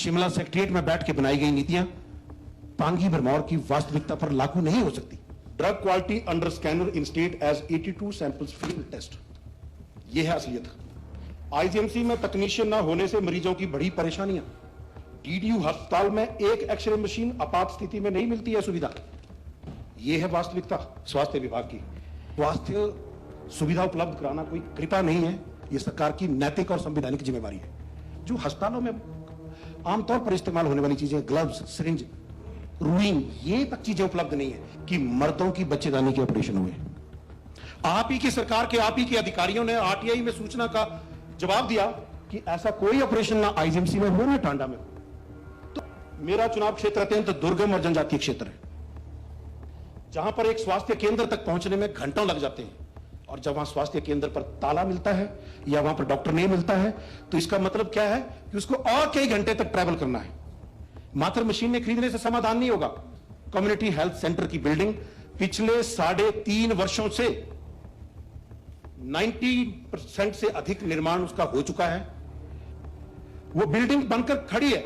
Shimla secretariat में बैठ के बनाई गई नीतियां पांगी भरमौर की वास्तविकता पर लागू नहीं हो सकती। Drug quality under scanner in state as 82 samples field test, यह है असलियत। आईजीएमसी में तकनीशियन ना होने से मरीजों की बड़ी परेशानियां। डीडीयू अस्पताल में एक एक्सरे मशीन आपात स्थिति में नहीं मिलती है सुविधा, यह है वास्तविकता स्वास्थ्य विभाग की। स्वास्थ्य सुविधा उपलब्ध कराना कोई कृपा नहीं है, यह सरकार की नैतिक और संवैधानिक जिम्मेवारी है। जो अस्पतालों में आमतौर पर इस्तेमाल होने वाली चीजें, ग्लव्स, सिरिंज, रुइंग, ये तक चीजें उपलब्ध नहीं है कि मर्दों की बच्चेदानी के ऑपरेशन हुए। आप ही की सरकार के, आप ही के अधिकारियों ने आरटीआई में सूचना का जवाब दिया कि ऐसा कोई ऑपरेशन ना आईजीएमसी में हो ना टांडा में। तो मेरा चुनाव क्षेत्र अत्यंत दुर्गम और जनजातीय क्षेत्र है, जहां पर एक स्वास्थ्य केंद्र तक पहुंचने में घंटों लग जाते हैं, और जब वहां स्वास्थ्य केंद्र पर ताला मिलता है या वहां पर डॉक्टर नहीं मिलता है तो इसका मतलब क्या है कि उसको और कई घंटे तक ट्रैवल करना है। मात्र मशीनें खरीदने से समाधान नहीं होगा। कम्युनिटी हेल्थ सेंटर की बिल्डिंग पिछले 3.5 वर्षों से 90% से अधिक निर्माण उसका हो चुका है। वो बिल्डिंग बनकर खड़ी है,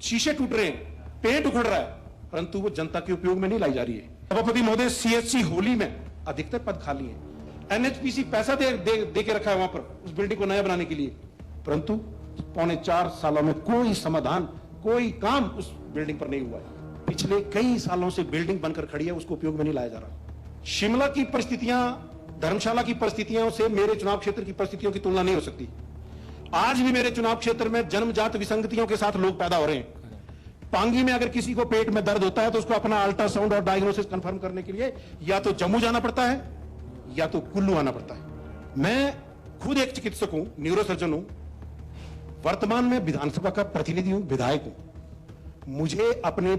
शीशे टूट रहे हैं, पेंट उखड़ रहा है, परंतु वो जनता के उपयोग में नहीं लाई जा रही है। सभापति महोदय, सीएचसी होली में अधिकतर पद खाली हैं। एनएचपीसी पैसा दे के रखा है वहां पर उस बिल्डिंग को नया बनाने के लिए, परंतु 4.25 सालों में कोई समाधान, कोई काम उस बिल्डिंग पर नहीं हुआ है। पिछले कई सालों से बिल्डिंग बनकर खड़ी है, उसको उपयोग में नहीं लाया जा रहा। शिमला की परिस्थितियां, धर्मशाला की परिस्थितियों से मेरे चुनाव क्षेत्र की परिस्थितियों की तुलना नहीं हो सकती। आज भी मेरे चुनाव क्षेत्र में जन्मजात विसंगतियों के साथ लोग पैदा हो रहे हैं। पांगी में अगर किसी को पेट में दर्द होता है तो उसको अपना अल्ट्रासाउंड और डायग्नोसिस कंफर्म करने के लिए या तो जम्मू जाना पड़ता है या तो कुल्लू आना पड़ता है। मैं खुद एक चिकित्सक हूं, न्यूरोसर्जन हूं, वर्तमान में विधानसभा का प्रतिनिधि हूं, विधायक हूं। मुझे अपने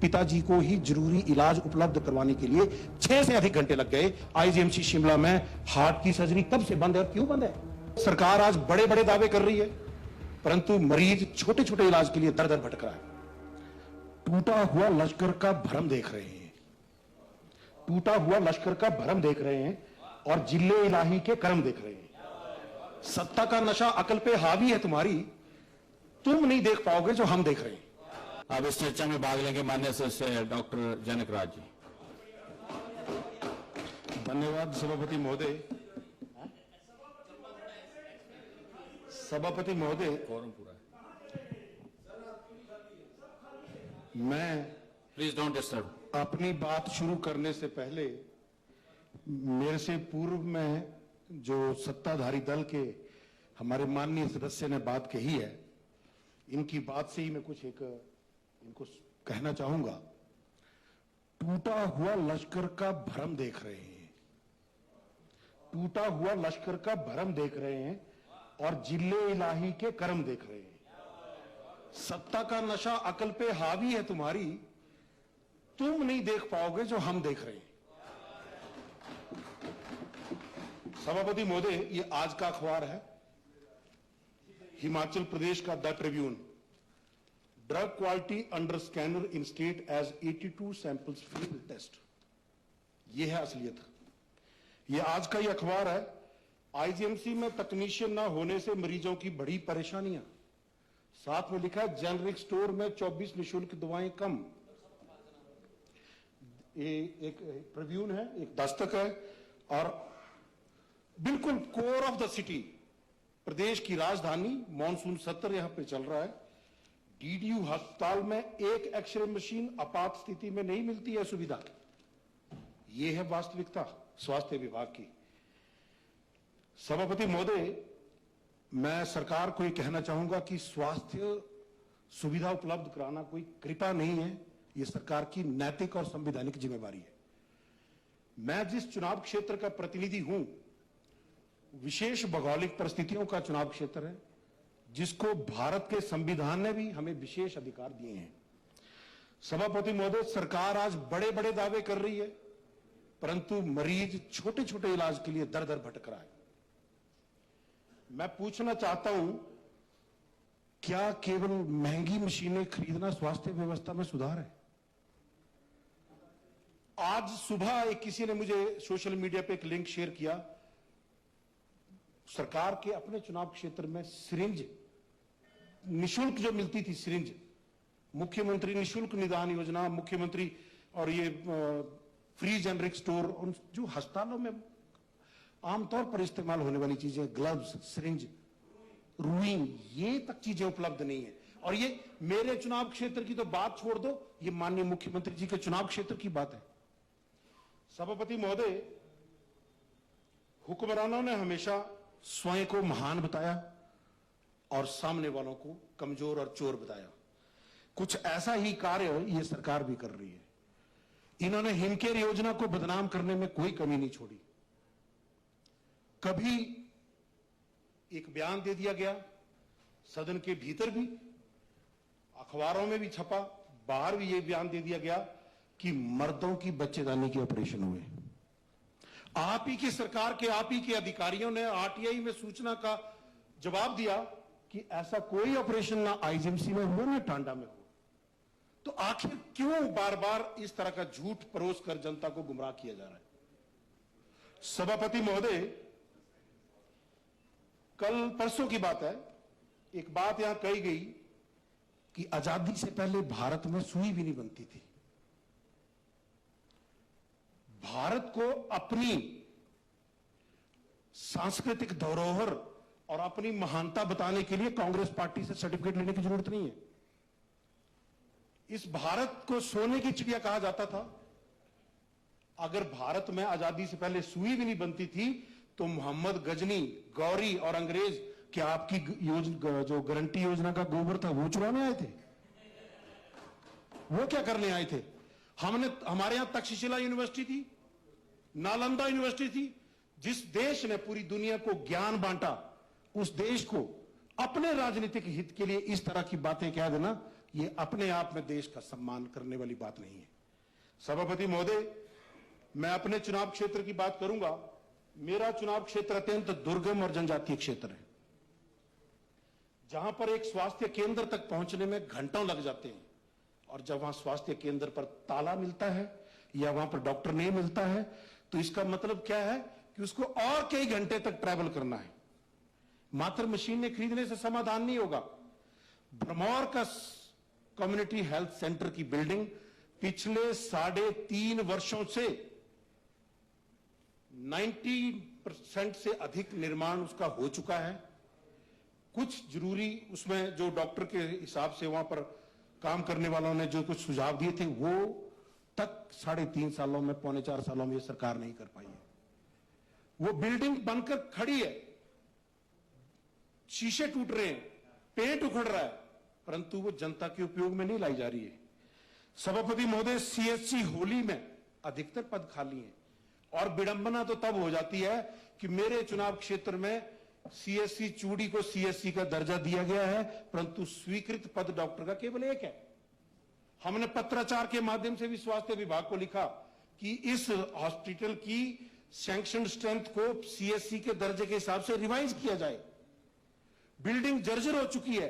पिताजी को ही जरूरी इलाज उपलब्ध करवाने के लिए 6 से अधिक घंटे लग गए। आईजीएमसी शिमला में हार्ट की सर्जरी कब से बंद है और क्यों बंद है? सरकार आज बड़े बड़े दावे कर रही है, परंतु मरीज छोटे छोटे इलाज के लिए दर दर भटक रहा है। टूटा हुआ लश्कर का भरम देख रहे हैं, टूटा हुआ लश्कर का भरम देख रहे हैं और जिले इलाही के कर्म देख रहे हैं। सत्ता का नशा अकल पे हावी है तुम्हारी, तुम नहीं देख पाओगे जो हम देख रहे हैं। अब इस चर्चा में भाग लेंगे माननीय सदस्य डॉक्टर जनक राज जी। धन्यवाद सभापति महोदय। सभापति महोदय, मैं प्लीज डोंट डिस्टर्ब। अपनी बात शुरू करने से पहले मेरे से पूर्व में जो सत्ताधारी दल के हमारे माननीय सदस्य ने बात कही है, इनकी बात से ही मैं कुछ इनको कहना चाहूंगा। टूटा हुआ लश्कर का भरम देख रहे हैं, टूटा हुआ लश्कर का भरम देख रहे हैं और जिले इलाही के कर्म देख रहे हैं। सत्ता का नशा अकल पे हावी है तुम्हारी, तुम नहीं देख पाओगे जो हम देख रहे हैं। सभापति महोदय, ये आज का अखबार है, हिमाचल प्रदेश का the Tribune. Drug quality under scanner in state as 82 samples field test, ये है असलियत। ये आज का ही अखबार है। आईजीएमसी में तकनीशियन ना होने से मरीजों की बड़ी परेशानियां। साथ में लिखा है जेनरिक स्टोर में 24 निःशुल्क दवाएं कम। ये एक ट्रिब्यून है, एक दस्तक है, और बिल्कुल कोर ऑफ द सिटी, प्रदेश की राजधानी, मॉनसून सत्र यहां पे चल रहा है। डीडीयू अस्पताल में एक एक्सरे मशीन आपात स्थिति में नहीं मिलती है सुविधा, यह है वास्तविकता स्वास्थ्य विभाग की। सभापति महोदय, मैं सरकार को यह कहना चाहूंगा कि स्वास्थ्य सुविधा उपलब्ध कराना कोई कृपा नहीं है, यह सरकार की नैतिक और संवैधानिक जिम्मेवारी है। मैं जिस चुनाव क्षेत्र का प्रतिनिधि हूं, विशेष भौगोलिक परिस्थितियों का चुनाव क्षेत्र है, जिसको भारत के संविधान ने भी हमें विशेष अधिकार दिए हैं। सभापति महोदय, सरकार आज बड़े बड़े दावे कर रही है, परंतु मरीज छोटे छोटे इलाज के लिए दर दर भटक रहा है। मैं पूछना चाहता हूं, क्या केवल महंगी मशीनें खरीदना स्वास्थ्य व्यवस्था में सुधार है? आज सुबह एक किसी ने मुझे सोशल मीडिया पे एक लिंक शेयर किया, सरकार के अपने चुनाव क्षेत्र में सिरिंज निशुल्क जो मिलती थी सिरिंज, मुख्यमंत्री निशुल्क निदान योजना, मुख्यमंत्री और ये फ्री जेनरिक स्टोर, उन जो अस्पतालों में आमतौर पर इस्तेमाल होने वाली चीजें, ग्लव्स, सिरिंज, रुई, ये तक चीजें उपलब्ध नहीं है। और ये मेरे चुनाव क्षेत्र की तो बात छोड़ दो, ये माननीय मुख्यमंत्री जी के चुनाव क्षेत्र की बात है। सभापति महोदय, हुक्मरानों ने हमेशा स्वयं को महान बताया और सामने वालों को कमजोर और चोर बताया। कुछ ऐसा ही कार्य ये सरकार भी कर रही है। इन्होंने हिमकेयर योजना को बदनाम करने में कोई कमी नहीं छोड़ी। कभी एक बयान दे दिया गया, सदन के भीतर भी, अखबारों में भी छपा, बाहर भी ये बयान दे दिया गया कि मर्दों की बच्चेदानी के ऑपरेशन हुए। आप ही की सरकार के, आप ही के अधिकारियों ने आरटीआई में सूचना का जवाब दिया कि ऐसा कोई ऑपरेशन ना आईजीएमसी में हो ना टांडा में हो। तो आखिर क्यों बार बार इस तरह का झूठ परोस कर जनता को गुमराह किया जा रहा है? सभापति महोदय, कल परसों की बात है, एक बात यहां कही गई कि आजादी से पहले भारत में सुई भी नहीं बनती थी। भारत को अपनी सांस्कृतिक धरोहर और अपनी महानता बताने के लिए कांग्रेस पार्टी से सर्टिफिकेट लेने की जरूरत नहीं है। इस भारत को सोने की चिड़िया कहा जाता था। अगर भारत में आजादी से पहले सुई भी नहीं बनती थी तो मोहम्मद गजनी, गौरी और अंग्रेज क्या आपकी जो गारंटी योजना का गोबर था वो चुराने आए थे? वो क्या करने आए थे? हमारे यहां तक्षशिला यूनिवर्सिटी थी, नालंदा यूनिवर्सिटी थी। जिस देश ने पूरी दुनिया को ज्ञान बांटा, उस देश को अपने राजनीतिक हित के लिए इस तरह की बातें कह देना, ये अपने आप में देश का सम्मान करने वाली बात नहीं है। सभापति महोदय, मैं अपने चुनाव क्षेत्र की बात करूंगा। मेरा चुनाव क्षेत्र अत्यंत दुर्गम और जनजातीय क्षेत्र है, जहां पर एक स्वास्थ्य केंद्र तक पहुंचने में घंटों लग जाते हैं। और जब वहां स्वास्थ्य केंद्र पर ताला मिलता है या वहां पर डॉक्टर नहीं मिलता है, तो इसका मतलब क्या है कि उसको और कई घंटे तक ट्रैवल करना है। मात्र मशीनें खरीदने से समाधान नहीं होगा। भरमौर का कम्युनिटी हेल्थ सेंटर की बिल्डिंग पिछले 3.5 वर्षों से 90% से अधिक निर्माण उसका हो चुका है। कुछ जरूरी उसमें जो डॉक्टर के हिसाब से वहां पर काम करने वालों ने जो कुछ सुझाव दिए थे, वो तक 3.5 सालों में, 3.25 सालों में ये सरकार नहीं कर पाई है। वो बिल्डिंग बनकर खड़ी है, शीशे टूट रहे हैं, पेंट उखड़ रहा है, परंतु वो जनता के उपयोग में नहीं लाई जा रही है। सभापति महोदय, सीएससी होली में अधिकतर पद खाली हैं और विडंबना तो तब हो जाती है कि मेरे चुनाव क्षेत्र में सीएससी चूड़ी को सीएससी का दर्जा दिया गया है, परंतु स्वीकृत पद डॉक्टर का केवल एक है। हमने पत्राचार के माध्यम से भी स्वास्थ्य विभाग को लिखा कि इस हॉस्पिटल की सैंक्शन स्ट्रेंथ को सीएससी के दर्जे के हिसाब से रिवाइज किया जाए। बिल्डिंग जर्जर हो चुकी है,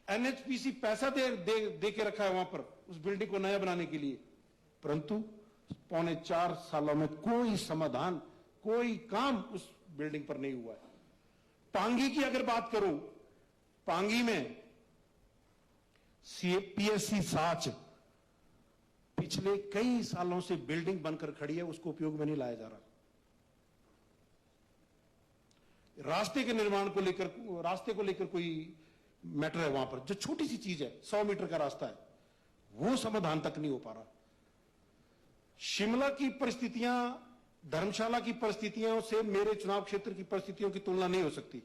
एनएचपीसी पैसा दे के रखा है वहां पर उस बिल्डिंग को नया बनाने के लिए, परंतु 4.25 सालों में कोई समाधान, कोई काम उस बिल्डिंग पर नहीं हुआ है। पांगी की अगर बात करूं, पांगी में पीएससी साच पिछले कई सालों से बिल्डिंग बनकर खड़ी है, उसको उपयोग में नहीं लाया जा रहा। रास्ते के निर्माण को लेकर, रास्ते को लेकर कोई मैटर है वहां पर, जो छोटी सी चीज है, 100 मीटर का रास्ता है, वो समाधान तक नहीं हो पा रहा। शिमला की परिस्थितियां, धर्मशाला की परिस्थितियों से मेरे चुनाव क्षेत्र की परिस्थितियों की तुलना नहीं हो सकती।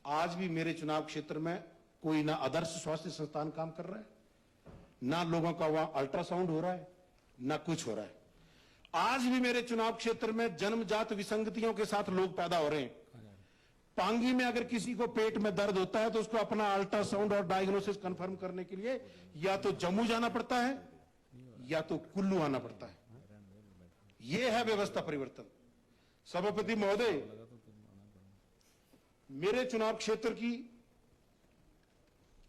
आज भी मेरे चुनाव क्षेत्र में कोई ना आदर्श स्वास्थ्य संस्थान काम कर रहा है, ना लोगों का वहां अल्ट्रासाउंड हो रहा है, ना कुछ हो रहा है। आज भी मेरे चुनाव क्षेत्र में जन्मजात विसंगतियों के साथ लोग पैदा हो रहे हैं। पांगी में अगर किसी को पेट में दर्द होता है तो उसको अपना अल्ट्रासाउंड और डायग्नोसिस कंफर्म करने के लिए या तो जम्मू जाना पड़ता है या तो कुल्लू आना पड़ता है। यह है व्यवस्था परिवर्तन। सभापति महोदय, मेरे चुनाव क्षेत्र की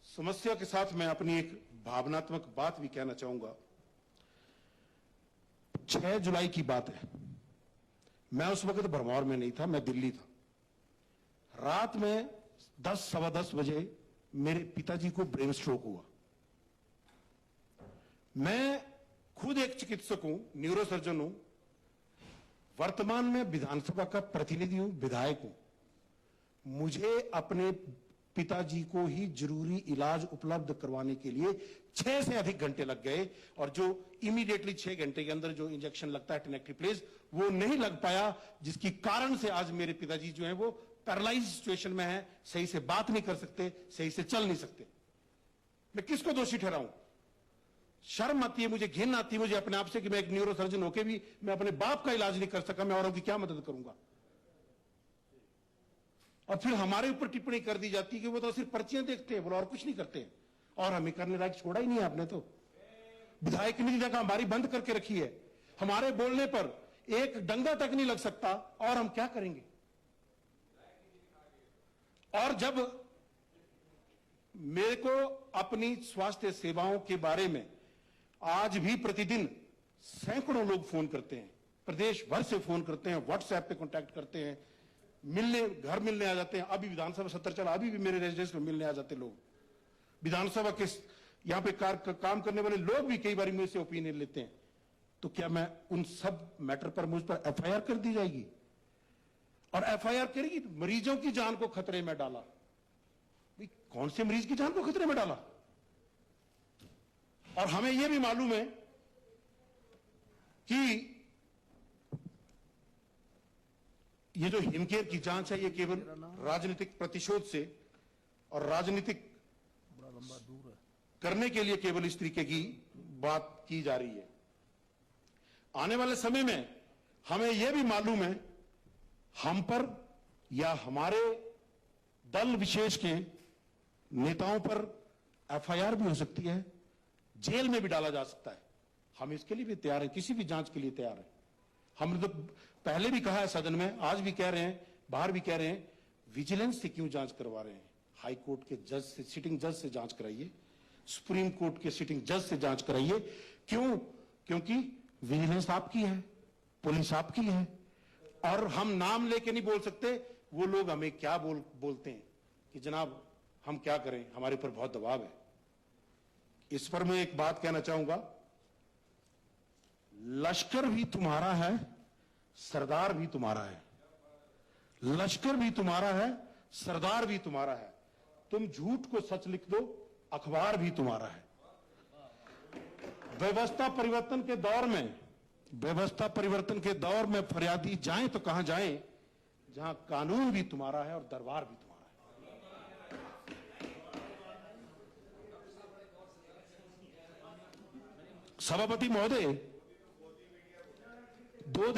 समस्या के साथ मैं अपनी एक भावनात्मक बात भी कहना चाहूंगा। 6 जुलाई की बात है, मैं उस वक्त भरमौर में नहीं था, मैं दिल्ली था। रात में 10, सवा 10 बजे मेरे पिताजी को ब्रेन स्ट्रोक हुआ। मैं खुद एक चिकित्सक हूं, न्यूरोसर्जन हूं, वर्तमान में विधानसभा का प्रतिनिधि हूं, विधायक हूं। मुझे अपने पिताजी को ही जरूरी इलाज उपलब्ध करवाने के लिए 6 से अधिक घंटे लग गए, और जो इमीडिएटली 6 घंटे के अंदर जो इंजेक्शन लगता है टेनेक्टिप्लेज, वो नहीं लग पाया, जिसकी कारण से आज मेरे पिताजी जो हैं वो पैरालाइज सिचुएशन में है, सही से बात नहीं कर सकते, सही से चल नहीं सकते। मैं किसको दोषी ठहराऊं? शर्म आती है मुझे, घिन आती है मुझे अपने आप से कि मैं एक न्यूरोसर्जन होकर भी मैं अपने बाप का इलाज नहीं कर सका, मैं औरों की क्या मदद करूंगा? और फिर हमारे ऊपर टिप्पणी कर दी जाती है कि वो तो सिर्फ पर्चियां देखते हैं, वो और कुछ नहीं करते, और हमें करने लायक छोड़ा ही नहीं है आपने। तो विधायक निधि जगह हमारी बंद करके रखी है, हमारे बोलने पर एक डंगा तक नहीं लग सकता, और हम क्या करेंगे? और जब मेरे को अपनी स्वास्थ्य सेवाओं के बारे में आज भी प्रतिदिन सैकड़ों लोग फोन करते हैं, प्रदेश भर से फोन करते हैं, व्हाट्सएप पे कांटेक्ट करते हैं, घर मिलने आ जाते हैं। अभी विधानसभा सत्र चला, अभी भी मेरे रेजिडेंस में मिलने आ जाते लोग। विधानसभा के यहां पे काम करने वाले लोग भी कई बार मुझसे ओपिनियन लेते हैं। तो क्या मैं उन सब मैटर पर मुझ पर एफआईआर कर दी जाएगी? और एफआईआर करेगी, मरीजों की जान को खतरे में डाला। कौन से मरीज की जान को खतरे में डाला? और हमें यह भी मालूम है कि ये जो हिमकेयर की जांच है, ये केवल राजनीतिक प्रतिशोध से और राजनीतिक करने के लिए केवल इस तरीके की बात की जा रही है। आने वाले समय में हमें यह भी मालूम है, हम पर या हमारे दल विशेष के नेताओं पर एफआईआर भी हो सकती है, जेल में भी डाला जा सकता है। हम इसके लिए भी तैयार हैं, किसी भी जांच के लिए तैयार हैं। हमने तो पहले भी कहा है सदन में, आज भी कह रहे हैं, बाहर भी कह रहे हैं, विजिलेंस से क्यों जांच करवा रहे हैं? हाई कोर्ट के जज से, सिटिंग जज से जांच कराइए, सुप्रीम कोर्ट के सिटिंग जज से जांच कराइए। क्यों? क्योंकि विजिलेंस आपकी है, पुलिस आपकी है, और हम नाम लेके नहीं बोल सकते। वो लोग हमें क्या बोलते हैं कि जनाब हम क्या करें, हमारे ऊपर बहुत दबाव है। इस पर मैं एक बात कहना चाहूंगा, लश्कर भी तुम्हारा है, सरदार भी तुम्हारा है। लश्कर भी तुम्हारा है, सरदार भी तुम्हारा है। तुम झूठ को सच लिख दो, अखबार भी तुम्हारा है। व्यवस्था परिवर्तन के दौर में फरियादी जाएं तो कहां जाएं, जहां कानून भी तुम्हारा है और दरबार भी तुम्हारा है। सभापति महोदय, दो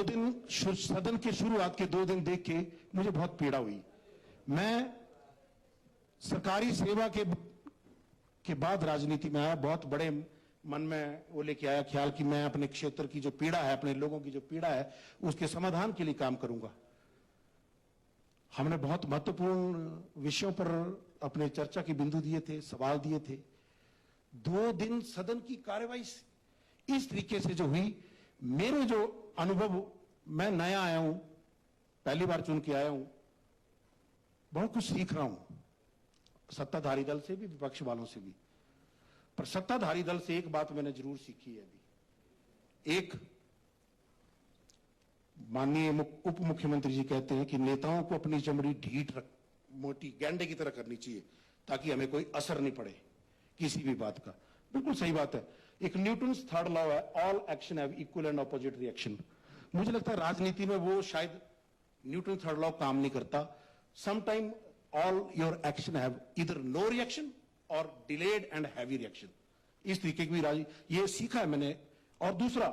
दिन सदन के शुरुआत के 2 दिन देख के मुझे बहुत पीड़ा हुई। मैं सरकारी सेवा के बाद राजनीति में आया, बहुत बड़े मन में वो लेके आया ख्याल कि मैं अपने क्षेत्र की जो पीड़ा है, अपने लोगों की जो पीड़ा है, उसके समाधान के लिए काम करूंगा। हमने बहुत महत्वपूर्ण विषयों पर अपने चर्चा के बिंदु दिए थे, सवाल दिए थे। 2 दिन सदन की कार्यवाही इस तरीके से जो हुई, मेरे जो अनुभव, मैं नया आया हूं, पहली बार चुन के आया हूं, बहुत कुछ सीख रहा हूं, सत्ताधारी दल से भी, विपक्ष वालों से भी। पर सत्ताधारी दल से एक बात मैंने जरूर सीखी है अभी। एक, माननीय उप मुख्यमंत्री जी कहते हैं कि नेताओं को अपनी चमड़ी ढीठ मोटी गैंडे की तरह करनी चाहिए, ताकि हमें कोई असर नहीं पड़े किसी भी बात का। बिल्कुल सही बात है। एक न्यूटन्स थर्ड लॉ है, all action have equal and opposite reaction. मुझे लगता है राजनीति में वो शायद न्यूटन थर्ड लॉ काम नहीं करता। Sometime all your action have इधर नो रिएक्शन और डिलेड एंड हैवी रिएक्शन। इस तरीके की भी ये सीखा है मैंने। और दूसरा,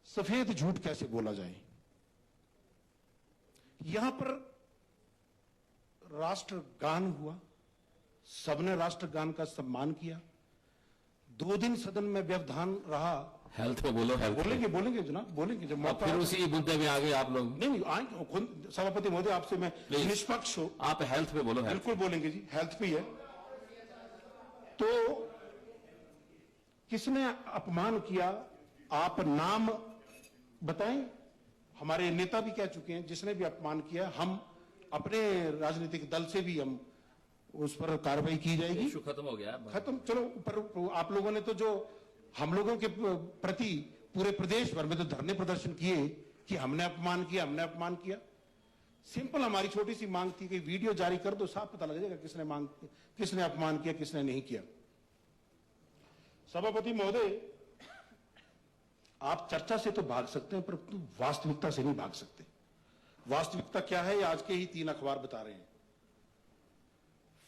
सफेद झूठ कैसे बोला जाए। यहां पर राष्ट्रगान हुआ, सबने राष्ट्रगान का सम्मान किया। 2 दिन सदन में व्यवधान रहा। हेल्थ पे बोलो, हेल्थ बोलेंगे जनाब, बोलेंगे जब मौका। फिर उसी मुद्दे में आगे आप लोग नहीं आएंगे। सभापति महोदय, आपसे मैं निष्पक्ष हूं, आप हेल्थ पे बोलो। बिल्कुल बोलेंगे जी, हेल्थ पे है। तो किसने अपमान किया, आप नाम बताएं। हमारे नेता भी कह चुके हैं, जिसने भी अपमान किया हम अपने राजनीतिक दल से भी हम उस पर कार्रवाई की जाएगी। इशू खत्म हो गया। खत्म, चलो। पर आप लोगों ने तो जो हम लोगों के प्रति पूरे प्रदेश भर में तो धरने प्रदर्शन किए कि हमने अपमान किया। सिंपल हमारी छोटी सी मांग थी कि वीडियो जारी कर दो, साफ पता लग जाएगा किसने अपमान किया, किसने नहीं किया। सभापति महोदय, आप चर्चा से तो भाग सकते हैं, पर वास्तविकता से नहीं भाग सकते। वास्तविकता क्या है, आज के ही 3 अखबार बता रहे हैं।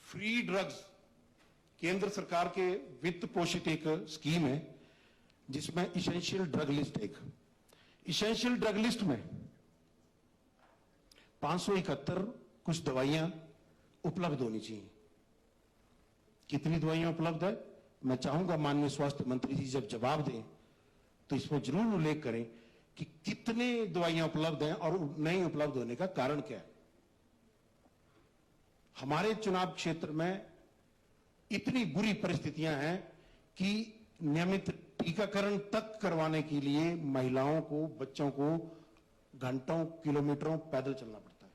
फ्री ड्रग्स केंद्र सरकार के वित्त पोषित एक स्कीम है, जिसमें essential drug list essential drug list में 571 कुछ दवाइयां उपलब्ध होनी चाहिए। कितनी दवाइयां उपलब्ध है, मैं चाहूंगा माननीय स्वास्थ्य मंत्री जी जब जवाब दें तो इसमें जरूर उल्लेख करें कि कितने दवाइयां उपलब्ध हैं और नहीं उपलब्ध होने का कारण क्या है। हमारे चुनाव क्षेत्र में इतनी बुरी परिस्थितियां हैं कि नियमित टीकाकरण तक करवाने के लिए महिलाओं को, बच्चों को घंटों, किलोमीटरों पैदल चलना पड़ता है।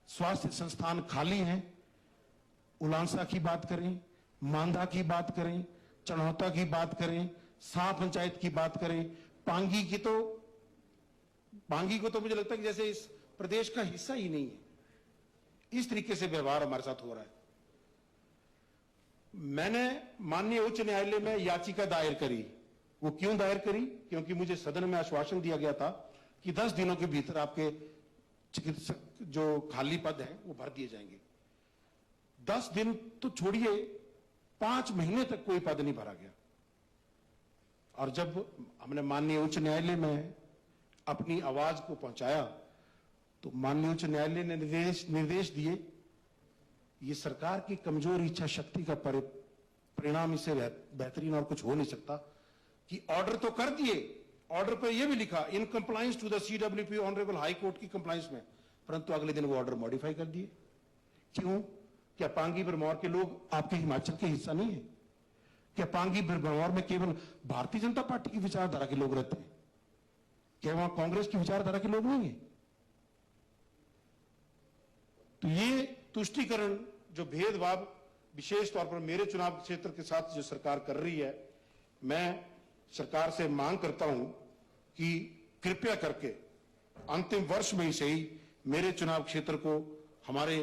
स्वास्थ्य संस्थान खाली हैं। उलांसा की बात करें, मांधा की बात करें, चढ़ौता की बात करें, शाह पंचायत की बात करें, पांगी को तो मुझे लगता है कि जैसे इस प्रदेश का हिस्सा ही नहीं है। इस तरीके से व्यवहार हमारे साथ हो रहा है। मैंने माननीय उच्च न्यायालय में याचिका दायर करी। वो क्यों दायर करी? क्योंकि मुझे सदन में आश्वासन दिया गया था कि 10 दिनों के भीतर आपके चिकित्सक जो खाली पद हैं वो भर दिए जाएंगे। 10 दिन तो छोड़िए, 5 महीने तक कोई पद नहीं भरा गया। और जब हमने माननीय उच्च न्यायालय में अपनी आवाज को पहुंचाया तो माननीय उच्च न्यायालय ने निर्देश दिए। ये सरकार की कमजोर इच्छा शक्ति का परिणाम, इससे बेहतरीन और कुछ हो नहीं सकता कि ऑर्डर तो कर दिए, ऑर्डर पर यह भी लिखा in compliance to the CWP honourable high court की कंप्लायंस में, परंतु अगले दिन वो ऑर्डर मॉडिफाई कर दिए। क्यों? क्या पांगी भरमौर के लोग आपके हिमाचल के हिस्सा नहीं है? क्या पांगी भरमौर में केवल भारतीय जनता पार्टी की विचारधारा के लोग रहते हैं? क्या वहां कांग्रेस की विचारधारा के लोग नहीं है? तो ये तुष्टीकरण, जो भेदभाव विशेष तौर पर मेरे चुनाव क्षेत्र के साथ जो सरकार कर रही है, मैं सरकार से मांग करता हूं कि कृपया करके अंतिम वर्ष में ही सही मेरे चुनाव क्षेत्र को हमारे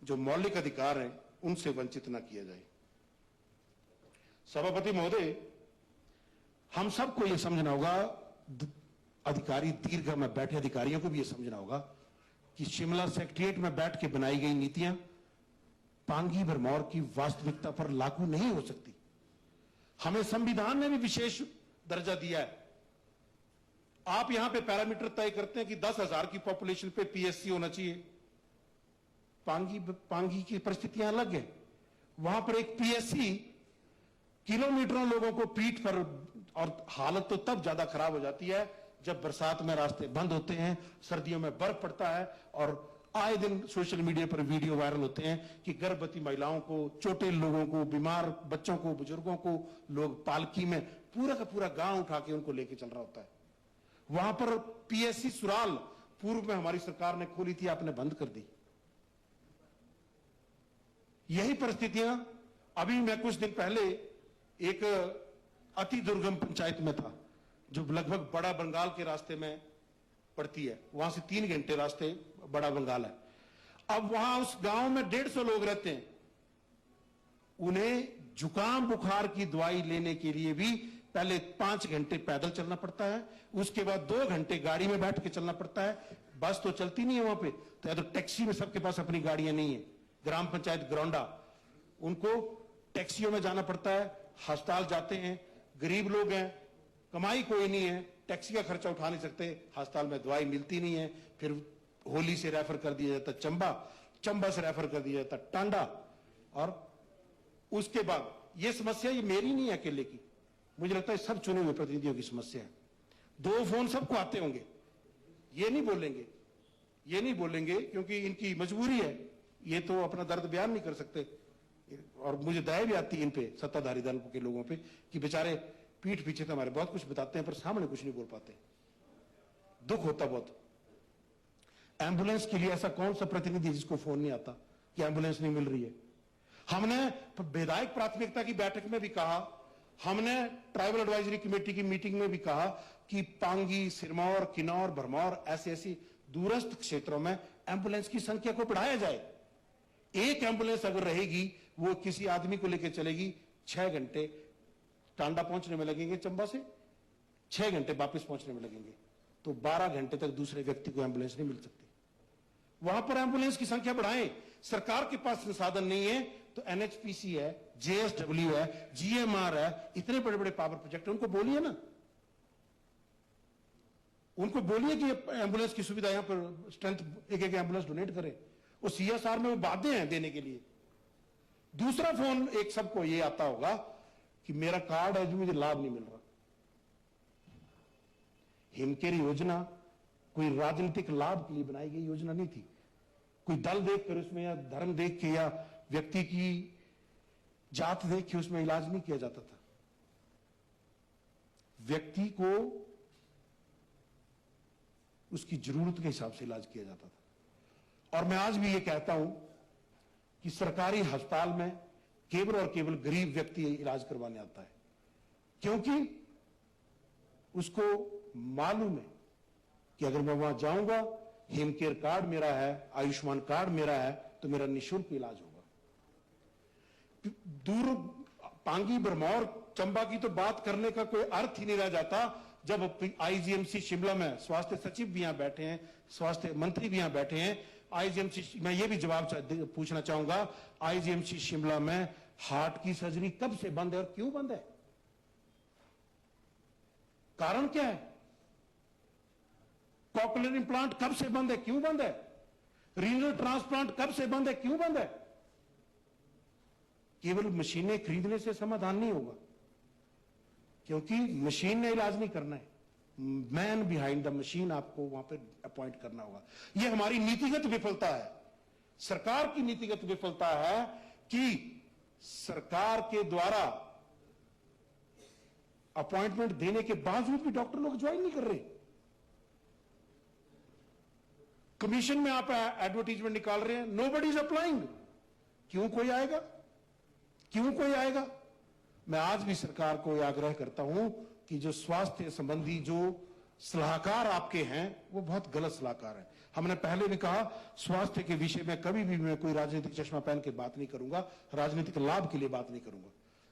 जो मौलिक अधिकार हैं उनसे वंचित न किया जाए। सभापति महोदय, हम सबको यह समझना होगा, अधिकारी दीर्घ में बैठे अधिकारियों को भी यह समझना होगा कि शिमला सेक्रेटेरिएट में बैठ के बनाई गई नीतियां पांगी भरमौर की वास्तविकता पर लागू नहीं हो सकती। हमें संविधान ने भी विशेष दर्जा दिया है। आप यहां पे पैरामीटर तय करते हैं कि 10,000 की पॉपुलेशन पे PSC होना चाहिए। पांगी की परिस्थितियां अलग है। वहां पर एक PSC किलोमीटरों लोगों को पीठ पर, और हालत तो तब ज्यादा खराब हो जाती है जब बरसात में रास्ते बंद होते हैं, सर्दियों में बर्फ पड़ता है, और आए दिन सोशल मीडिया पर वीडियो वायरल होते हैं कि गर्भवती महिलाओं को, छोटे लोगों को, बीमार बच्चों को, बुजुर्गों को लोग पालकी में पूरा का पूरा गांव उठा के उनको लेके चल रहा होता है। वहां पर PSC सुराल पूर्व में हमारी सरकार ने खोली थी, आपने बंद कर दी। यही परिस्थितियां, अभी मैं कुछ दिन पहले एक अति दुर्गम पंचायत में था जो लगभग बड़ा बंगाल के रास्ते में पड़ती है। वहां से 3 घंटे रास्ते बड़ा बंगाल है। अब वहां उस गांव में 150 लोग रहते हैं। उन्हें जुकाम बुखार की दवाई लेने के लिए भी पहले 5 घंटे पैदल चलना पड़ता है, उसके बाद 2 घंटे गाड़ी में बैठ के चलना पड़ता है। बस तो चलती नहीं है वहां पे, तो या तो टैक्सी में, सबके पास अपनी गाड़ियां नहीं है। ग्राम पंचायत ग्रौंडा, उनको टैक्सियों में जाना पड़ता है। अस्पताल जाते हैं, गरीब लोग हैं, कमाई कोई नहीं है, टैक्सी का खर्चा उठा नहीं सकते, अस्पताल में दवाई मिलती नहीं है। फिर होली से रेफर कर दिया जाता चंबा, चंबा से रेफर कर दिया जाता टांडा। और उसके बाद ये समस्या ये मेरी नहीं है अकेले की, मुझे लगता है सब चुने हुए प्रतिनिधियों की समस्या है। 2 फोन सबको आते होंगे, ये नहीं बोलेंगे क्योंकि इनकी मजबूरी है, ये तो अपना दर्द बयान नहीं कर सकते। और मुझे दया भी आती है इन पे, सत्ताधारी दल के लोगों पे, कि बेचारे पीठ पीछे तो हमारे बहुत कुछ बताते हैं पर सामने कुछ नहीं बोल पाते। दुख होता बहुत। एम्बुलेंस के लिए ऐसा कौन सा प्रतिनिधि जिसको फोन नहीं आता कि एम्बुलेंस नहीं मिल रही है? हमने विधायक प्राथमिकता की बैठक में भी कहा, हमने ट्राइबल एडवाइजरी कमेटी की मीटिंग में भी कहा कि पांगी, सिरमौर, किन्नौर, भरमौर ऐसी दूरस्थ क्षेत्रों में एम्बुलेंस की संख्या को बढ़ाया जाए। एक एम्बुलेंस अगर रहेगी, वो किसी आदमी को लेकर चलेगी, 6 घंटे टांडा पहुंचने में लगेंगे, चंबा से 6 घंटे वापस पहुंचने में लगेंगे, तो 12 घंटे तक दूसरे व्यक्ति को एम्बुलेंस नहीं मिल सकती। वहां पर एम्बुलेंस की संख्या बढ़ाएं। सरकार के पास संसाधन नहीं है तो एनएचपीसी है, जेएसडब्ल्यू है, जीएमआर है, इतने बड़े बड़े पावर प्रोजेक्ट, उनको बोलिए ना, उनको बोलिए कि एम्बुलेंस की सुविधा यहां पर स्ट्रेंथ एक एम्बुलेंस डोनेट करें। वो सीएसआर में वो बाध्य हैं देने के लिए। दूसरा फोन एक सबको ये आता होगा कि मेरा कार्ड है जो मुझे लाभ नहीं मिल रहा। हिमकेयर योजना कोई राजनीतिक लाभ के लिए बनाई गई योजना नहीं थी, कोई दल देखकर उसमें या धर्म देख के या व्यक्ति की जात देख के उसमें इलाज नहीं किया जाता था। व्यक्ति को उसकी जरूरत के हिसाब से इलाज किया जाता था। और मैं आज भी ये कहता हूं कि सरकारी अस्पताल में केवल और केवल गरीब व्यक्ति इलाज करवाने आता है, क्योंकि उसको मालूम है कि अगर मैं वहां जाऊंगा, हिमकेयर कार्ड मेरा है, आयुष्मान कार्ड मेरा है, तो मेरा निःशुल्क इलाज होगा। दूर पांगी, भरमौर, चंबा की तो बात करने का कोई अर्थ ही नहीं रह जाता जब आईजीएमसी शिमला में स्वास्थ्य सचिव भी यहां बैठे हैं, स्वास्थ्य मंत्री भी यहां बैठे हैं। आईजीएमसी, मैं ये भी जवाब पूछना चाहूंगा, आईजीएमसी शिमला में हार्ट की सर्जरी कब से बंद है और क्यों बंद है? कारण क्या है? कॉकलियर इंप्लांट कब से बंद है, क्यों बंद है? रीनल ट्रांसप्लांट कब से बंद है, क्यों बंद है? केवल मशीनें खरीदने से समाधान नहीं होगा, क्योंकि मशीन ने इलाज नहीं करना है, मैन बिहाइंड द मशीन आपको वहां पे अपॉइंट करना होगा। यह हमारी नीतिगत विफलता है, सरकार की नीतिगत विफलता है कि सरकार के द्वारा अपॉइंटमेंट देने के बावजूद भी डॉक्टर लोग ज्वाइन नहीं कर रहे। कमीशन में आप एडवर्टीजमेंट निकाल रहे हैं, नोबडी इज अप्लाइंग। क्यों कोई आएगा? क्यों कोई आएगा? मैं आज भी सरकार को आग्रह करता हूं कि जो स्वास्थ्य संबंधी जो सलाहकार आपके हैं वो बहुत गलत सलाहकार हैं। हमने पहले भी कहा, स्वास्थ्य के विषय में कभी भी मैं कोई राजनीतिक चश्मा पहन के बात नहीं करूंगा, राजनीतिक लाभ के लिए बात नहीं करूंगा।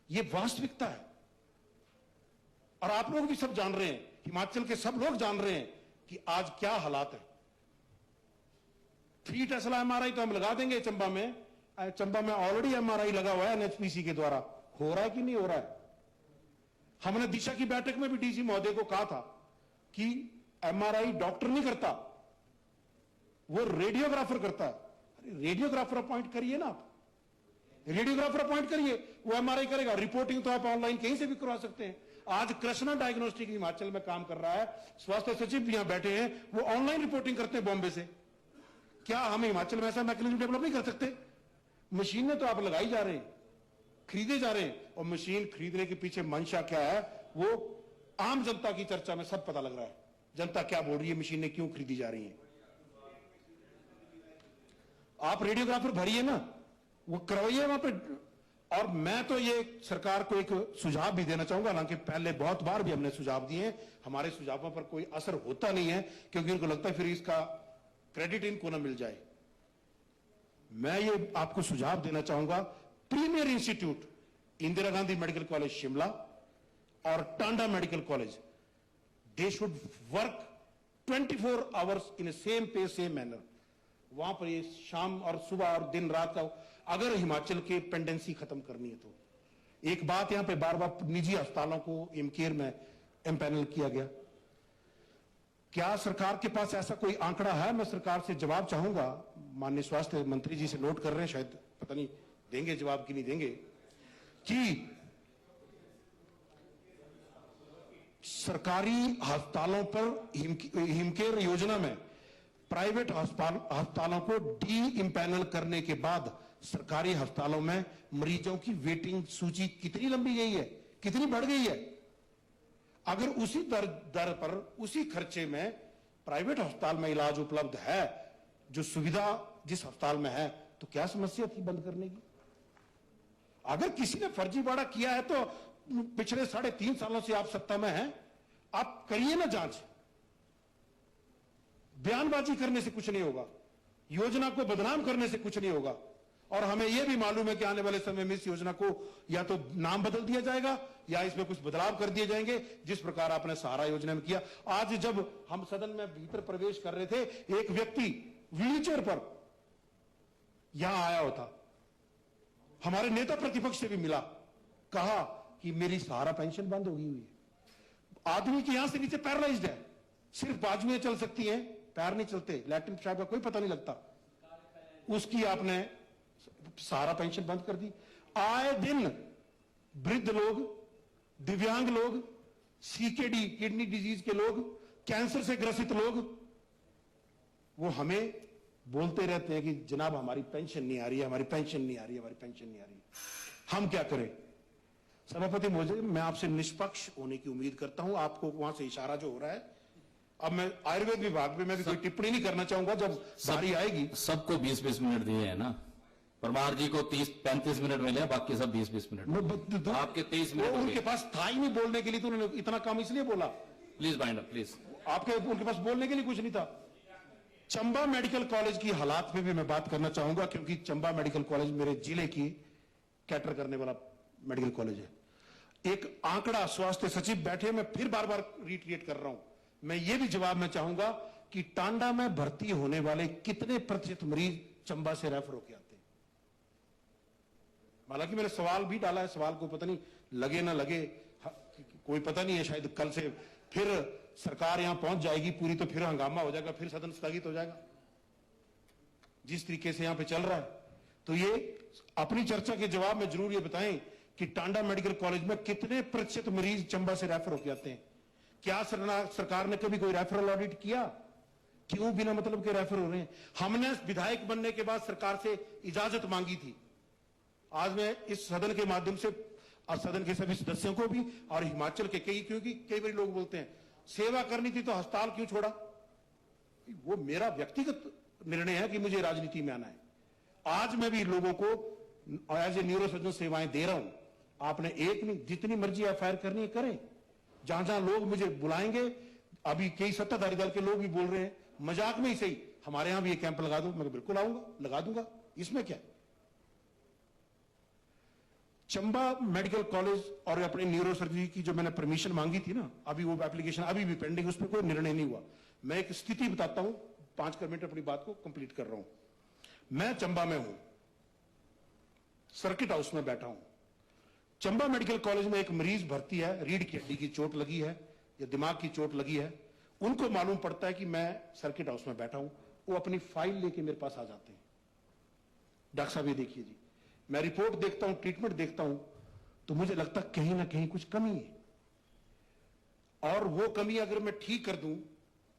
ये वास्तविकता है और आप लोग भी सब जान रहे हैं, हिमाचल के सब लोग जान रहे हैं कि आज क्या हालात है। 3 टेस्ला एमआरआई तो हम लगा देंगे चंबा में। चंबा में ऑलरेडी एमआरआई लगा हुआ है एनएचपीसी के द्वारा। हो रहा है कि नहीं हो रहा है? हमने दिशा की बैठक में भी डीसी महोदय को कहा था कि एमआरआई डॉक्टर नहीं करता, वो रेडियोग्राफर करता है। अरे रेडियोग्राफर अपॉइंट करिए ना, आप रेडियोग्राफर अपॉइंट करिए, वो एमआरआई करेगा। रिपोर्टिंग तो आप ऑनलाइन कहीं से भी करवा सकते हैं। आज कृष्णा डायग्नोस्टिक हिमाचल में काम कर रहा है, स्वास्थ्य सचिव भी यहां बैठे हैं, वो ऑनलाइन रिपोर्टिंग करते हैं बॉम्बे से। क्या हम हिमाचल में ऐसा मैकेनिज्म डेवलप नहीं कर सकते? मशीनें तो आप लगाई जा रहे हैं, खरीदे जा रहे हैं, और मशीन खरीदने के पीछे मंशा क्या है वो आम जनता की चर्चा में सब पता लग रहा है। जनता क्या बोल रही है, मशीनें क्यों खरीदी जा रही हैं। आप रेडियोग्राफर भरिए ना, वो करवाइए वहां पे। और मैं तो ये सरकार को एक सुझाव भी देना चाहूंगा, हालांकि पहले बहुत बार भी हमने सुझाव दिए हैं, हमारे सुझावों पर कोई असर होता नहीं है, क्योंकि उनको लगता है फिर इसका क्रेडिट इनको ना मिल जाए। मैं ये आपको सुझाव देना चाहूंगा, premier institute Indira Gandhi medical college Shimla और Tanda medical college, they should work 24 hours in same pay same manner. वहां पर ये शाम और सुबह और दिन रात का, अगर हिमाचल के पेंडेंसी खत्म करनी है तो। एक बात यहां पे बार बार निजी अस्पतालों को हिमकेयर में एम्पैनल किया गया, क्या सरकार के पास ऐसा कोई आंकड़ा है? मैं सरकार से जवाब चाहूंगा, माननीय स्वास्थ्य मंत्री जी से नोट कर रहे हैं, शायद पता नहीं देंगे जवाब कि नहीं देंगे, कि सरकारी अस्पतालों पर हिमकेयर योजना में प्राइवेट अस्पतालों को डी इम्पैनल करने के बाद सरकारी अस्पतालों में मरीजों की वेटिंग सूची कितनी लंबी गई है, कितनी बढ़ गई है। अगर उसी दर पर उसी खर्चे में प्राइवेट अस्पताल में इलाज उपलब्ध है जो सुविधा जिस अस्पताल में है, तो क्या समस्या थी बंद करने की? अगर किसी ने फर्जीवाड़ा किया है तो पिछले 3.5 सालों से आप सत्ता में हैं, आप करिए ना जांच। बयानबाजी करने से कुछ नहीं होगा, योजना को बदनाम करने से कुछ नहीं होगा। और हमें यह भी मालूम है कि आने वाले समय में इस योजना को या तो नाम बदल दिया जाएगा या इसमें कुछ बदलाव कर दिए जाएंगे, जिस प्रकार आपने सहारा योजना में किया। आज जब हम सदन में भीतर प्रवेश कर रहे थे, एक व्यक्ति व्हीलचेयर पर यहां आया होता, हमारे नेता प्रतिपक्ष से भी मिला, कहा कि मेरी सहारा पेंशन बंद होगी हुई है। आदमी के यहां से नीचे पैरालाइज्ड है, सिर्फ बाजुएं चल सकती हैं, पैर नहीं चलते, लैट्रिन पेशाब का कोई पता नहीं लगता, उसकी आपने सहारा पेंशन बंद कर दी। आए दिन वृद्ध लोग, दिव्यांग लोग, सीकेडी किडनी डिजीज के लोग, कैंसर से ग्रसित लोग, वो हमें बोलते रहते हैं कि जनाब हमारी पेंशन नहीं आ रही है, हमारी पेंशन नहीं आ रही है, हमारी पेंशन नहीं आ रही है। हम क्या करें? सभापति महोदय, मैं आपसे निष्पक्ष होने की उम्मीद करता हूं। आपको वहां से इशारा जो हो रहा है, अब मैं आयुर्वेद विभाग में मैं भी कोई टिप्पणी नहीं करना चाहूंगा, जब बारी आएगी। सबको 20-20 मिनट दिए हैं ना, परमार जी को 30-35 मिनट मिले, बाकी सब 20-20 मिनट। आपके 30 मिनट उनके पास था ही नहीं बोलने के लिए, तो उन्होंने इतना काम इसलिए बोला। Please bind up please. उनके पास बोलने के लिए कुछ नहीं था। चंबा मेडिकल कॉलेज की हालात में भी मैं बात करना चाहूंगा, क्योंकि चंबा मेडिकल कॉलेज मेरे जिले की कैटर करने वाला मेडिकल कॉलेज है। एक आंकड़ा स्वास्थ्य सचिव बैठे, मैं फिर बार बार रिट्रीट कर रहा हूं, मैं ये भी जवाब में चाहूंगा कि टांडा में भर्ती होने वाले कितने प्रतिशत मरीज चंबा से रेफर होकर आते हैं। हालांकि मैंने सवाल भी डाला है, सवाल को पता नहीं लगे ना लगे, कोई पता नहीं है, शायद कल से फिर सरकार यहां पहुंच जाएगी पूरी, तो फिर हंगामा हो जाएगा, फिर सदन स्थगित हो जाएगा, जिस तरीके से यहां पे चल रहा है। तो ये अपनी चर्चा के जवाब में जरूर ये बताएं कि टांडा मेडिकल कॉलेज में कितने प्रतिशत मरीज चंबा से रेफर होकर आते हैं। क्या सरकार ने कभी कोई रेफरल ऑडिट किया? क्यों बिना मतलब के रेफर हो रहे हैं? हमने विधायक बनने के बाद सरकार से इजाजत मांगी थी। आज मैं इस सदन के माध्यम से सदन के सभी सदस्यों को भी और हिमाचल के क्योंकि कई बार लोग बोलते हैं सेवा करनी थी तो अस्पताल क्यों छोड़ा? वो मेरा व्यक्तिगत निर्णय है कि मुझे राजनीति में आना है। आज मैं भी लोगों को एज ए न्यूरोसर्जन सेवाएं दे रहा हूं। आपने एक नहीं, जितनी मर्जी एफआईआर करनी है करें। जहां जहां लोग मुझे बुलाएंगे, अभी कई सत्ताधारी दल के लोग भी बोल रहे हैं, मजाक में ही सही, हमारे यहां भी ये कैंप लगा दो, मैं बिल्कुल आऊंगा, लगा दूंगा, इसमें क्या। चंबा मेडिकल कॉलेज और अपने न्यूरोसर्जरी की जो मैंने परमिशन मांगी थी ना, अभी वो एप्लीकेशन अभी भी पेंडिंग, उस पर कोई निर्णय नहीं हुआ। मैं एक स्थिति बताता हूं, 5 मिनट अपनी बात को कंप्लीट कर रहा हूं। मैं चंबा में हूं, सर्किट हाउस में बैठा हूं। चंबा मेडिकल कॉलेज में एक मरीज भर्ती है, रीढ़ की हड्डी की चोट लगी है या दिमाग की चोट लगी है। उनको मालूम पड़ता है कि मैं सर्किट हाउस में बैठा हूं, वो अपनी फाइल लेके मेरे पास आ जाते हैं। डॉक्टर साहब ये देखिए जी, मैं रिपोर्ट देखता हूं, ट्रीटमेंट देखता हूं, तो मुझे लगता है कहीं ना कहीं कुछ कमी है, और वो कमी अगर मैं ठीक कर दूं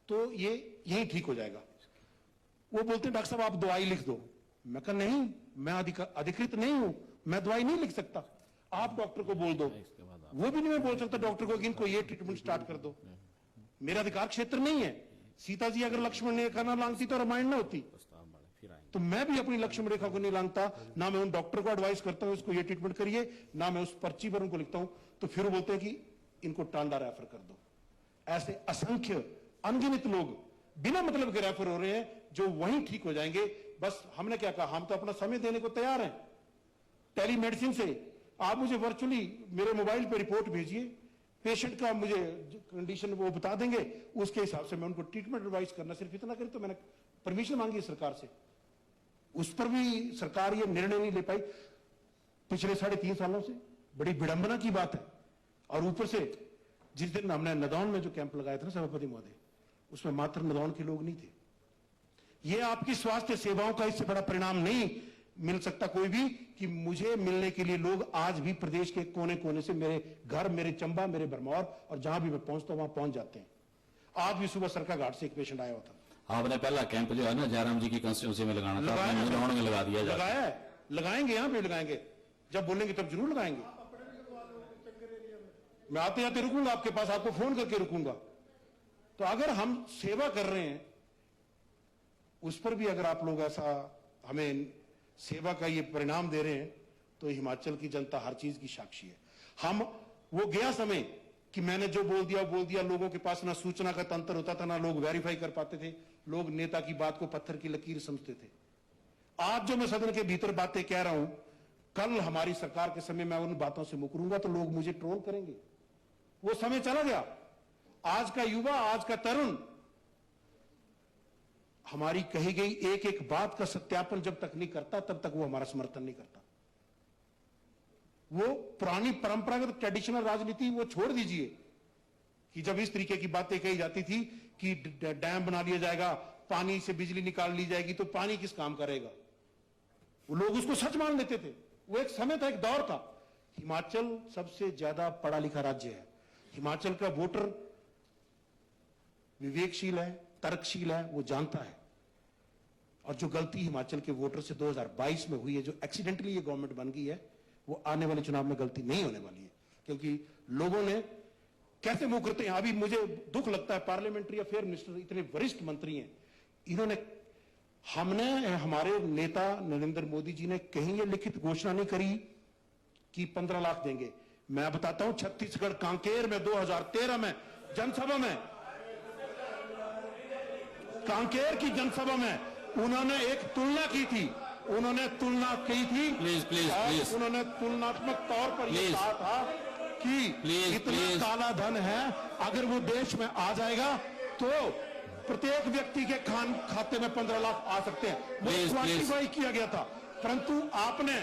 तो ये यही ठीक हो जाएगा। वो बोलते हैं डॉक्टर साहब आप दवाई लिख दो। मैं कहा नहीं, मैं अधिकृत नहीं हूं, मैं दवाई नहीं लिख सकता, आप डॉक्टर को बोल दो। वो भी नहीं मैं बोल सकता डॉक्टर को कि इनको ये ट्रीटमेंट स्टार्ट कर दो, मेरा अधिकार क्षेत्र नहीं है। सीता जी अगर लक्ष्मण रेखा ना लांघती तो रामायण ना होती, तो मैं भी अपनी लक्ष्मण रेखा को नहीं लांघता। ना मैं उन डॉक्टर को एडवाइस करता हूं इसको ये ट्रीटमेंट करिए, ना मैं उस पर्ची पर उनको लिखता हूं। तो फिर वो बोलते हैं कि इनको टांडा रेफर कर दो। ऐसे असंख्य अनगिनत लोग बिना मतलब के रेफर हो रहे हैं, जो वहीं ठीक हो जाएंगे। बस हमने क्या कहा, हम तो अपना समय देने को तैयार हैं। टेलीमेडिसिन से आप मुझे वर्चुअली मेरे मोबाइल पर रिपोर्ट भेजिए, पेशेंट का मुझे कंडीशन वो बता देंगे, उसके हिसाब से मैं उनको ट्रीटमेंट एडवाइस करना, सिर्फ इतना करें। तो मैंने परमिशन मांगी सरकार से, उस पर भी सरकार ये निर्णय नहीं ले पाई पिछले 3.5 सालों से। बड़ी विडंबना की बात है। और ऊपर से जिस दिन हमने नदौन में जो कैंप लगाया था ना सभापति महोदय, उसमें मात्र नदौन के लोग नहीं थे। ये आपकी स्वास्थ्य सेवाओं का इससे बड़ा परिणाम नहीं मिल सकता कोई भी, कि मुझे मिलने के लिए लोग आज भी प्रदेश के कोने कोने से मेरे घर, मेरे चंबा, मेरे भरमौर और जहां भी मैं पहुंचता हूं वहां पहुंच जाते हैं। आज भी सुबह सरका घाट से एक पेशेंट आया हुआ था। आपने पहला कैंप जो है ना जयराम जी की कंस्टिट्यूंसी में लगाना था, आपने नदौन में लगा दिया। लगाया है, लगाएंगे, यहां पे लगाएंगे, जब बोलेंगे तब जरूर लगाएंगे। मैं आते आते रुकूंगा आपके पास, आपको फोन करके रुकूंगा। तो अगर हम सेवा कर रहे हैं, उस पर भी अगर आप लोग ऐसा हमें सेवा का ये परिणाम दे रहे हैं तो हिमाचल की जनता हर चीज की साक्षी है। हम वो गया समय कि मैंने जो बोल दिया, लोगों के पास ना सूचना का तंत्र होता था, ना लोग वेरीफाई कर पाते थे, लोग नेता की बात को पत्थर की लकीर समझते थे। आज जो मैं सदन के भीतर बातें कह रहा हूं, कल हमारी सरकार के समय मैं उन बातों से मुकरूंगा तो लोग मुझे ट्रोल करेंगे। वो समय चला गया। आज का युवा, आज का तरुण हमारी कही गई एक एक बात का सत्यापन जब तक नहीं करता तब तक वो हमारा समर्थन नहीं करता। वो पुरानी परंपरागत ट्रेडिशनल राजनीति वो छोड़ दीजिए कि जब इस तरीके की बातें कही जाती थी कि डैम बना लिया जाएगा, पानी से बिजली निकाल ली जाएगी, तो पानी किस काम करेगा, वो लोग उसको सच मान लेते थे। वो एक समय था, एक दौर था। हिमाचल सबसे ज्यादा पढ़ा लिखा राज्य है। हिमाचल का वोटर विवेकशील है, तर्कशील है, वो जानता है। और जो गलती हिमाचल के वोटर से 2022 में हुई है, जो एक्सीडेंटली ये गवर्नमेंट बन गई है, वो आने वाले चुनाव में गलती नहीं होने वाली है। क्योंकि लोगों ने कैसे मुंह करते हैं। अभी मुझे दुख लगता है, पार्लियामेंट्री अफेयर मिनिस्टर इतने वरिष्ठ मंत्री हैं, इन्होंने हमारे नेता नरेंद्र मोदी जी ने कहीं ये लिखित घोषणा नहीं करी कि 15 लाख देंगे। मैं बताता हूं, छत्तीसगढ़ कांकेर में 2013 में जनसभा में, कांकेर की जनसभा में उन्होंने एक तुलना की थी। उन्होंने तुलना की थी, प्लीज उन्होंने तुलनात्मक तौर पर यह कहा था कि इतना काला धन है, अगर वो देश में आ जाएगा तो प्रत्येक व्यक्ति के खाते में 15 लाख आ सकते हैं। वो क्वांटिफाई किया गया था। परंतु आपने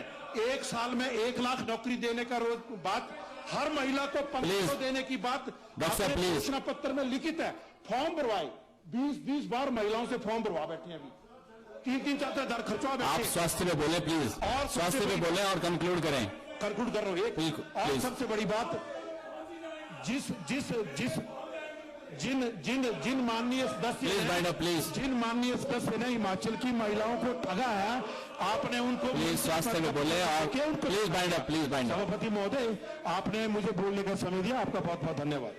एक साल में 1 लाख नौकरी देने का बात, हर महिला को 1500 देने की बात घोषणा पत्र में लिखित है। फॉर्म भरवाए, 20 बार महिलाओं से फॉर्म भरवा बैठे हैं। अभी 3-3 4-4 खर्चवा बैठे। आप स्वास्थ्य पे बोले प्लीज, और स्वास्थ्य पे बोले और कंक्लूड करें। कंक्लूड कर रहा हूं। एक और सबसे बड़ी बात, जिन माननीय सदस्य ने हिमाचल की महिलाओं को ठगा है, आपने उनको प्लीज स्वास्थ्य में बोले और प्लीज बाइंड अप। सभापति महोदय, आपने मुझे बोलने का समय दिया, आपका बहुत बहुत धन्यवाद।